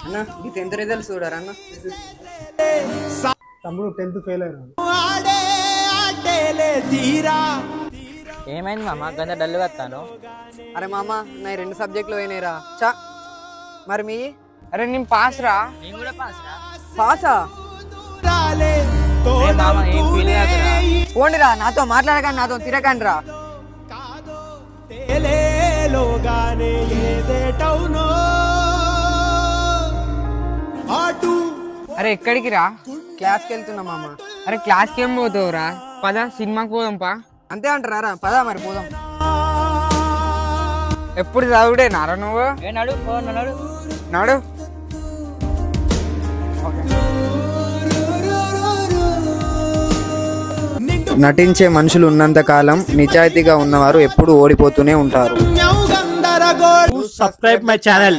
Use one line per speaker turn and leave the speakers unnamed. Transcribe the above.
అన్న ఈ 10th results చూడరా అన్న.
తమ్ముడు 10th ఫెయిల్ అయ్యారు.
ఏమైంది మామ గంత డల్లు వస్తాను?
అరే మామ నా 2 సబ్జెక్టులు పోయినాయిరా. చా మరి మీ?
అరే నేను పాస్ రా. నేను కూడా పాస్ రా.
పాసా?
మామ ఏం ఫీల్ కాదురా.
పోండిరా, నాతో మాట్లాడకండి, నాతో తిరగండి రా.
అరే ఎక్కడికి రా?
క్లాస్కి వెళ్తున్నా మామ.
అరే క్లాస్కి ఏం పోతావురా? పద సినిమాకి పోదాం పా.
అంతే అంటారా? పదా మరి పోదాం.
ఎప్పుడు చదువుడే నారా నువ్వు? నాడు
నటించే మనుషులు ఉన్నంత కాలం నిజాయితీగా ఉన్నవారు ఎప్పుడు ఓడిపోతూనే ఉంటారు.
Subscribe my channel.